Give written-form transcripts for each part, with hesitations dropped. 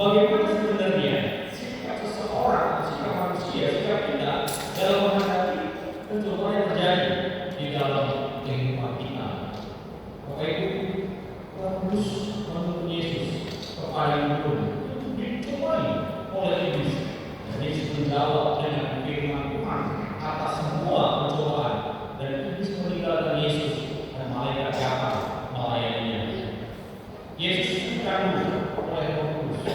Bagaimana sebenarnya sikap seseorang, sikap manusia, sikap kita dalam menghadapi pencobaan yang terjadi di dalam kehidupan kita. Bapak Ibu, terus menuntut Yesus kepada yang belum dicobai oleh iblis. Dan Yesus menjawab dengan firman Tuhan atas semua pencobaan, dan iblis meninggalkan Yesus dan malaikat datang melayaninya. Yesus dikandung oleh Roh Kudus.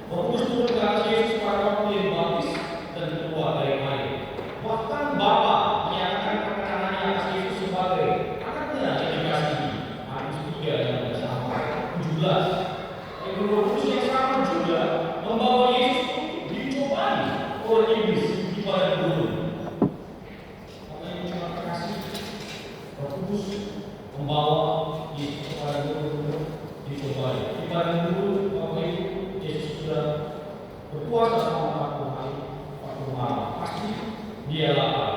Roh Kudus turun ke atas Yesus pada waktu yang dibaptis dan keluar dari air. Bahkan Bapa menyatakan perkenanannya atas Yesus sebagai anaknya yang dikasihi. Markus 3 ayat 17. Roh Kudus yang sama juga membawa Yesus dicobai oleh iblis di padang gurun. Makanya terima kasih. Roh Kudus membawa Yesus ke padang gurun dicobai. Di padang gurun Bapak Ibu, Yesus sudah berpuasa selama 40 hari, 40 malam. Pasti dia lapar.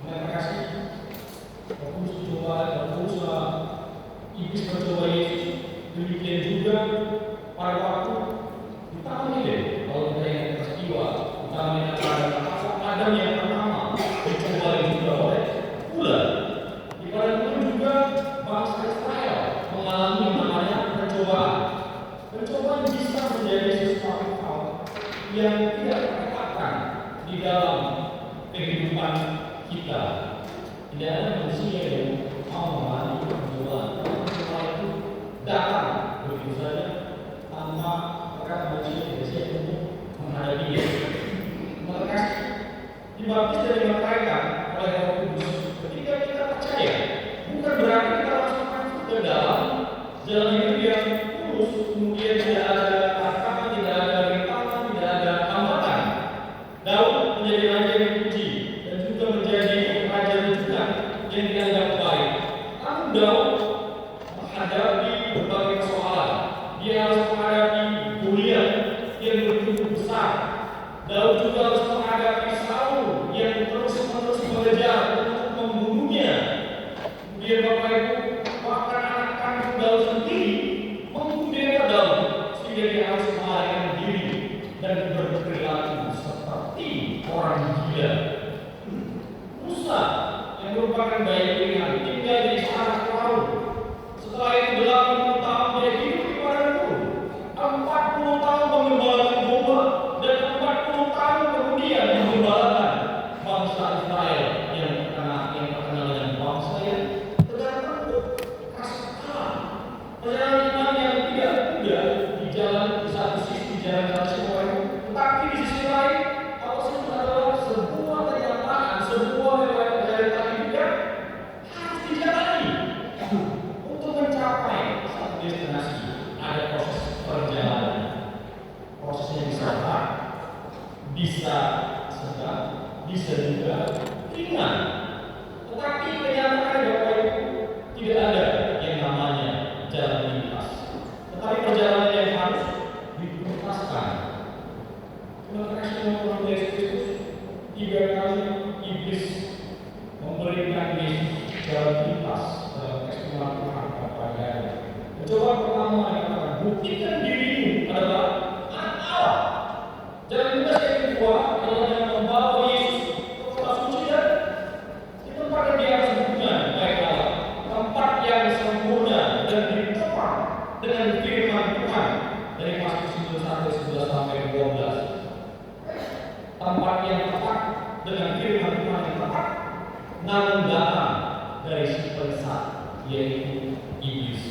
Terima kasih. Roh Kudus mencoba, Roh Kudus iblis mencoba Yesus. Demikian juga pada waktu di Taman Eden, kalau kita ingat peristiwa di Taman Eden pada Adam yang pertama dicoba juga oleh ular. Di padang gurun juga bangsa Israel mengalami namanya pencobaan. Pencobaan bisa menjadi sesuatu hal yang tidak terkatakan di dalam kehidupan kita. Tidak ada manusia yang mau mengalami pencobaan. Pencobaan itu datang begitu saja tanpa manusia tidak siap untuk menghadapinya. Maka dibaptis dan dimerintahkan oleh Roh Kudus. Ketika kita percaya, bukan berarti kita langsung masuk ke dalam jalan hidup yang lurus, kemudian tidak ada tantangan, tidak ada rintangan, tidak ada hambatan. Daud menjadi raja yang dipuji dan juga menjadi raja rujukan yang dianggap baik. Namun Daud menghadapi berbagai persoalan. Dia harus menghadapi Goliat yang begitu besar. Daud juga harus menghadapi Saul yang terus-menerus mengejar untuk membunuhnya. Kemudian Bapak Ibu, bahkan anak kandung Daud sendiri mengkudeta Daud sehingga dia harus melarikan diri dan berperilaku seperti orang gila. Musa yang merupakan bayi pilihan tinggal di istana Firaun. Setelah itu 80 tahun dia hidup di padang gurun. 40 tahun mengembalakan domba dan 40 tahun kemudian mengembalakan bangsa Israel yang terkenal dengan bangsa yang tergantung kasih Allah. Perjalanan iman yang tidak mudah di jalan di satu sisi jalan Yerusalem, tetapi di sisi lain apa sih adalah sebuah kenyataan, sebuah realita hidup yang harus dijalani untuk mencapai satu destinasi. Ada proses perjalanan. Prosesnya bisa berat, bisa sedang, bisa juga ringan. Tetapi kenyataannya Bapak Ibu, tidak ada yang namanya jalan lintas. Tetapi perjalanan yang harus dituntaskan. Terima kasih Tuhan Yesus Kristus. 3 kali iblis memberikan Yesus jalan lintas dalam kesempatan Tuhan kepadanya. Mencoba pertama dikatakan, buktikan dirimu adalah anak Allah. Jalan lintas yang kedua adalah dengan membawa Yesus ke kota suci dan di tempat yang di atas hubungan baik Allah, tempat yang sempurna dan ditopang dengan firman Tuhan dari Mazmur 91 sampai 12. Tempat yang tepat dengan firman Tuhan yang tepat, namun datang dari si penyesat yaitu iblis.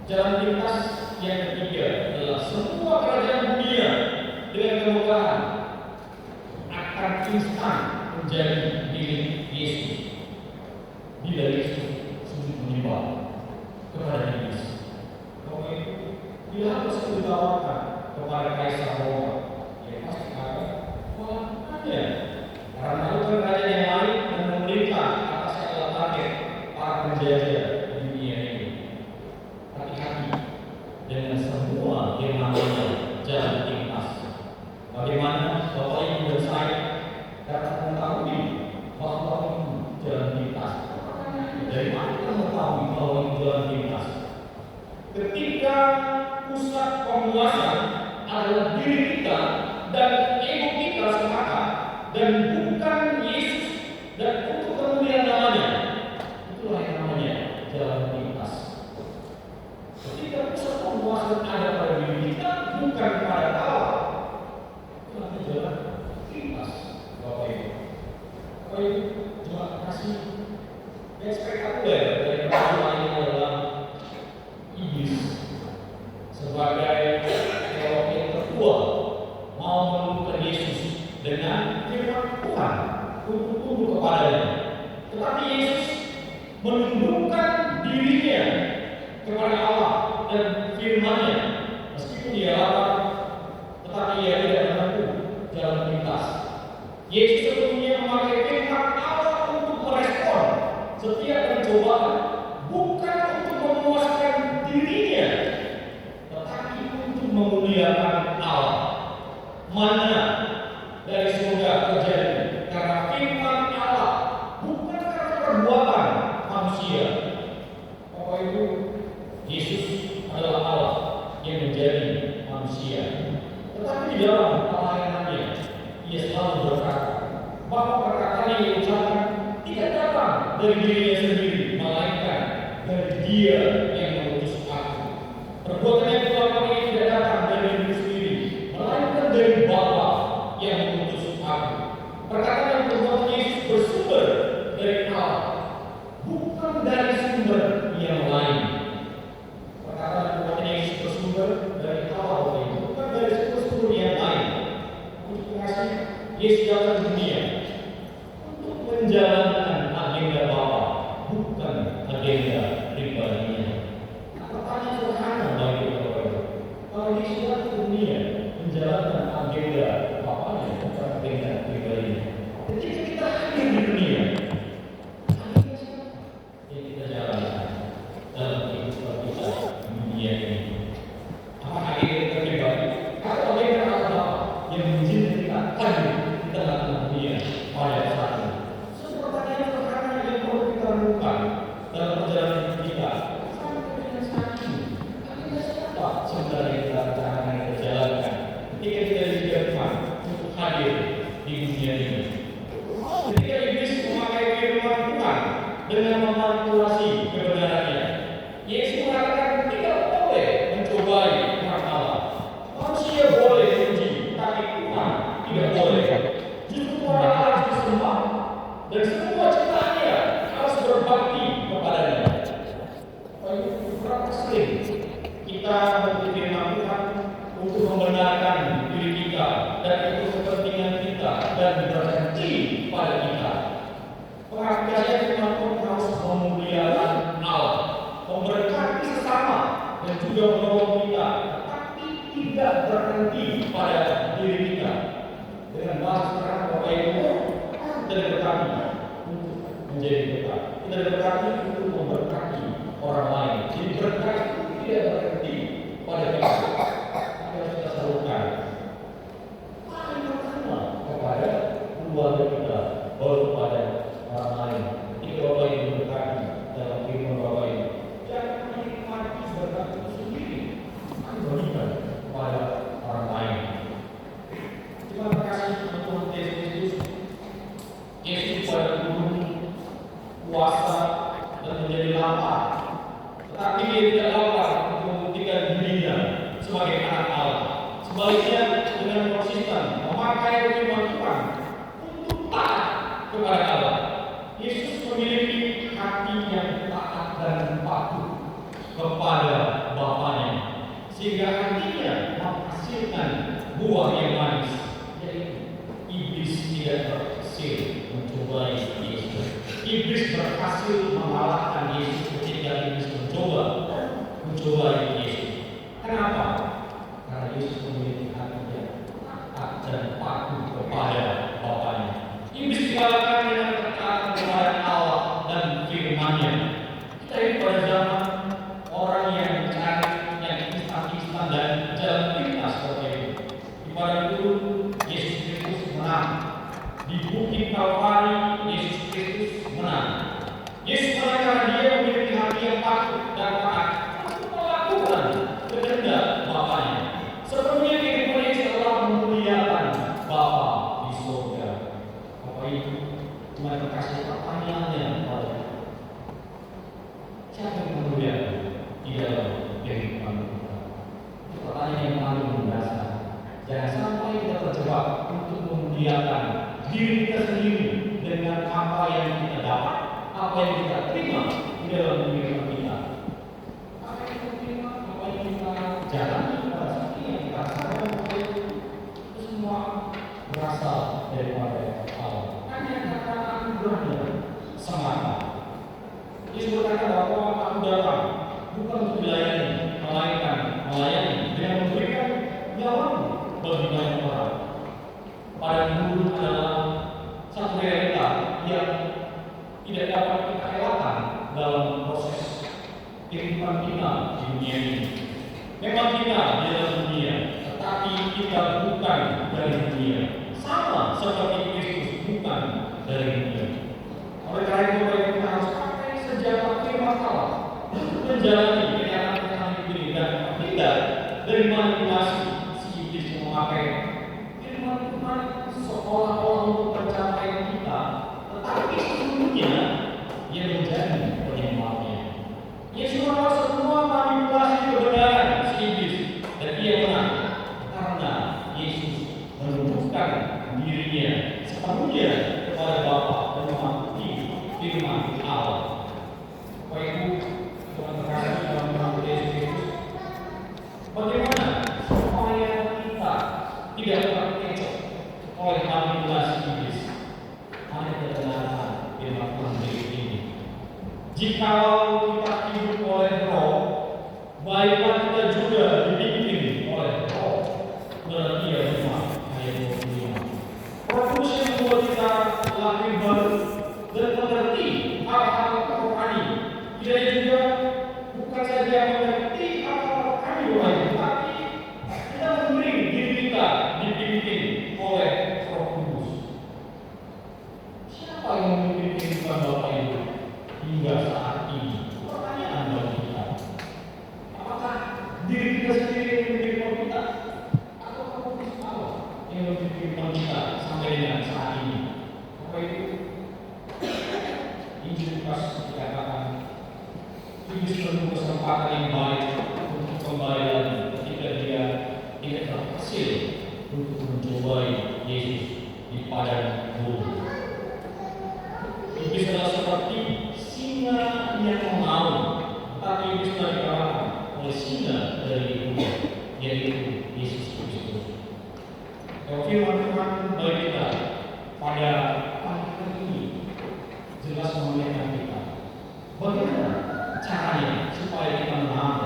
Jalan lintas yang ketiga adalah semua kerajaan dunia dengan kemegahan akan instan menjadi milik Yesus bila Yesus sujud menyembah kepada Yesus. Kalau itu bila harus ditawarkan kepada Kaisar Roma, ya pasti akan ada. Karena itu kan raja yang lain dan memerintah atas segala target para penjajah di dunia ini. Hati-hati dengan semua yang namanya jalan pintas. Bagaimana Bapak Ibu dan saya dapat mengetahui bahwa itu jalan pintas? Dari mana kita mengetahui bahwa itu jalan pintas? Ketika pusat penguasaan adalah diri kita dan ego kita semata, dan bukan Yesus dan untuk kemuliaan namanya, itulah yang namanya jalan pintas. Ketika pusat penguasaan ada pada diri kita, bukan pada Allah, itulah jalan pintas. Bapak Ibu, terima kasih. Yang spektakuler dari peristiwa ini adalah iblis sebagai teolog yang terkuat mau menemukan Yesus dengan firman Tuhan untuk tunduk kepadanya. Tetapi Yesus menundukkan dirinya kepada Allah dan firman-Nya, meskipun dia lapar, tetapi ia tidak menempuh jalan pintas. Yesus sebelumnya memakai firman Allah untuk merespon setiap pencobaan, bukan untuk memuaskan dirinya, tetapi untuk memuliakan Allah. Mana dari surga terjadi karena firman Allah, bukan karena perbuatan manusia. Bapak Ibu, Yesus adalah Allah yang menjadi manusia. Tetapi di dalam pelayanannya, ia selalu berkata bahwa perkataan yang diucapkan tidak datang dari dirinya sendiri, melainkan dari Dia yang mengutus aku. Perbuatan yang kulakukan ini tidak datang dari diri sendiri, melainkan dari Bapa yang mengutus aku. Perkataan yang perbuatan Yesus bersumber dari Allah, bukan dari sumber yang lain. Perkataan yang perbuatan Yesus bersumber dari Allah, bukan dari sumber-sumber yang lain. Untuk mengasihi Yesus datang ke dunia untuk menjalankan agenda Bapa, bukan agenda pribadinya. Pertanyaan sederhana bagi Bapak Ibu, kalau Yesus datang ke dunia menjalankan agenda Bapanya, bukan agenda pribadinya. Ketika kita hadir di dunia, agenda siapa yang kita jalankan dalam kehidupan kita di dunia ini? Apa agenda kita pribadi atau agenda Allah yang mengizinkan kita hadir di tengah-tengah dunia pada saat ini? Pertanyaan sederhana yang perlu kita lakukan dalam perjalanan hidup kita. Sampai dengan saat ini, agenda siapa sebenarnya kita akan jalankan ketika kita diberikan untuk hadir di dunia ini? Ketika iblis memakai firman Tuhan dengan memanipulasi kebenarannya, Yesus mengatakan tidak boleh mencobai firman Allah. Manusia boleh diuji, tapi Tuhan tidak boleh. Justru orang harus disembah dan semua ciptaannya harus berbakti kepadanya. Berapa sering kita berpikir Tuhan untuk membenarkan diri kita dan untuk kepentingan kita dan berhenti pada kita. Pengertian firman Tuhan harus memuliakan Allah, memberkati sesama dan juga menolong kita, tapi tidak berhenti pada diri kita. Dengan bahasa terang Bapak Ibu, kita diberkati untuk menjadi berkat. Kita diberkati untuk memberkati orang lain. Jadi berkat itu tidak berhenti pada kita. Apa yang kita salurkan paling pertama kepada keluarga kita, baru kepada orang lain. Ketika Bapak Ibu berkati dalam firman Bapak Ibu, jangan menikmati berkat itu sendiri, tapi bagikan kepada orang lain. Terima kasih Tuhan Yesus. Yesus pada gunung puasa dan menjadi lapar, tetapi dia tidak lapar untuk membuktikan dirinya sebagai anak Allah. Sebaliknya dengan konsisten memakai firman Tuhan untuk taat kepada Allah. Yesus memiliki hati yang taat dan patuh kepada Bapaknya, sehingga hatinya menghasilkan buah yang manis, yaitu iblis tidak berhasil mencobai Yesus. Iblis berhasil mengalahkan Yesus ketika iblis mencobai Yesus. Kenapa? Karena Yesus memiliki hati yang taat dan patuh kepada Bapaknya. Iblis dikalahkan dengan ketaatan kepada Allah dan firman-Nya. Kita ini pada zaman orang yang mencari yang instan-instan dan jalan pintas seperti itu. Di padang gurun Yesus Kristus menang. Di bukit Kalvari Yesus Kristus menang. Yesus menang karena Dia memiliki hati yang patuh dan taat untuk melakukan kehendak Bapaknya. Sebelumnya kehidupan Yesus adalah memuliakan Bapa di surga. Bapak Ibu, cuma kasih pertanyaannya kepada siapa yang memuliakan di dalam kehidupan kita? Pertanyaan yang paling mendasar. Jangan sampai kita terjebak untuk memuliakan diri kita sendiri dengan apa yang kita dapat, apa yang kita terima di dalam kehidupan kita. Apa yang kita terima, apa yang kita jalani pada saat ini, yang kita rasakan, itu semua berasal daripada Allah. Hanya kata anugerahnya semata. Yesus berkata bahwa aku datang bukan untuk dilayani, melainkan melayani dengan memberikan nyawamu bagi banyak orang. Padang gurun adalah satu realita yang tidak dapat kita elakkan dalam proses kehidupan kita di dunia ini. Memang kita di dalam dunia, tetapi kita bukan dari dunia. Sama seperti Kristus bukan dari dunia. Oleh karena itu kita harus pakai senjata firman Allah untuk menjalani kenyataan hidup ini dan tidak dari manipulasi si iblis yang memakai firman seolah-olah untuk pencapaian kita, tetapi sesungguhnya ia menjadi penyebabnya. Yesus menolak semua manipulasi kebenaran si iblis dan ia menang karena Yesus menunjukkan dirinya sepenuhnya kepada Bapa dan mematuhi firman Allah. Bapak Ibu, Tuhan terkasih dalam nama Yesus Kristus, bagaimana supaya kita tidak terkecoh oleh manipulasi iblis? Hanya kebenaran firman Tuhan ini. Jikalau kita hidup oleh Roh, baiklah kita juga dibimbing oleh Roh. Galatia 5 ayat 25. Roh Kudus yang membuat kita lahir baru dan mengerti hal-hal rohani. Dia juga bukan saja mengerti hal-hal rohani, tetapi kita memberi diri kita dibimbing oleh Roh Kudus. Siapa yang memimpin kehidupan Bapak Ibu hingga saat ini? Pertanyaan bagi kita. Apakah diri kita sendiri yang memimpin kehidupan kita, atau Roh Kudus Allah yang memimpin kehidupan kita sampai dengan saat ini? Bapak Ibu, Injil Lukas dikatakan iblis menunggu kesempatan yang baik untuk kembali lagi ketika dia tidak berhasil untuk mencobai Yesus di padang gurun. Iblis adalah seperti singa yang mengaum, tetapi iblis telah dikalahkan oleh singa dari ibunya, yaitu Yesus Kristus. Firman Tuhan bagi kita pada pagi hari ini jelas mengingatkan kita bagaimana caranya supaya kita menang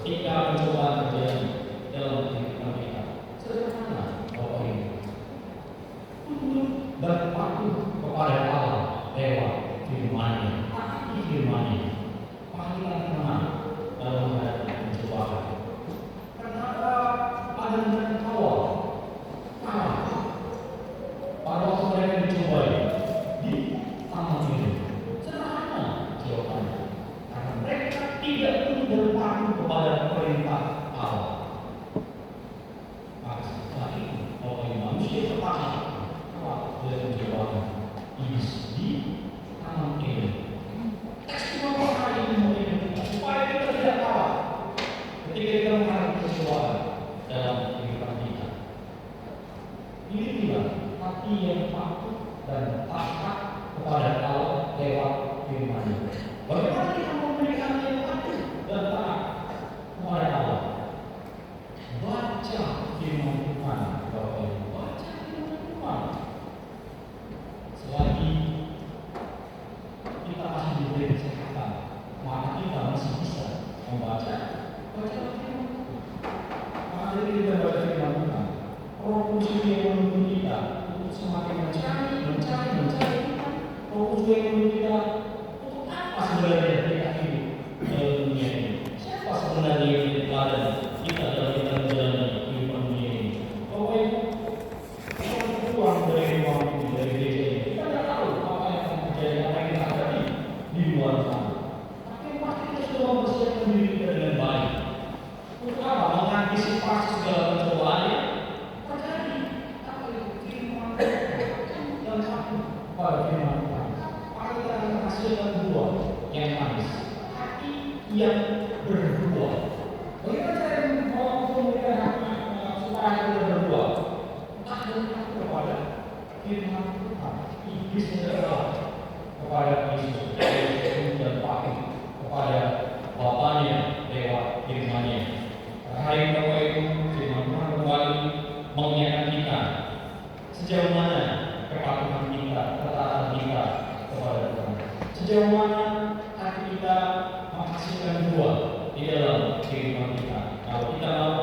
ketika pencobaan terjadi dalam kehidupan kita. Sederhana, Bapak Ibu, tunduk dan patuh kepada Allah lewat firman-Nya, taati firman-Nya, panggilan menang dalam menghadapi pencobaan. Kenapa Adam dan Hawa kalah pada waktu mereka dicobai di taman ini? Sederhana jawabannya, karena mereka tidak tunduk dan patuh kepada perintah Allah. Maka setelah itu, Bapak Ibu, manusia terpaksa kalah oleh pencobaan iblis di taman ini. Teks Bapak hari ini mengingatkan kita supaya kita tidak kalah ketika kita menghadapi pencobaan dalam kehidupan kita. Pilihlah hati yang patuh dan taat kepada Allah lewat firman-Nya. Bagaimana kita memberikan hati yang patuh dan taat kepada Allah? Baca firman Tuhan, Bapak Ibu. Baca firman Tuhan. kepada firman Tuhan. Maka kita akan menghasilkan buah yang manis, hati yang berbuah. Bagaimana cara memberikan hati supaya kita berbuah? Taat kepada firman Tuhan. Iblis menyerah kepada Yesus dan patuh kepada Bapaknya lewat firman-Nya. Hari Bapak Ibu, firman Tuhan kembali mengingatkan kita sejauh mana kepatuhan kita, ketaatan kita kepada Tuhan. Sejauh mana hati kita menghasilkan buah di dalam kehidupan kita. Kalau kita mau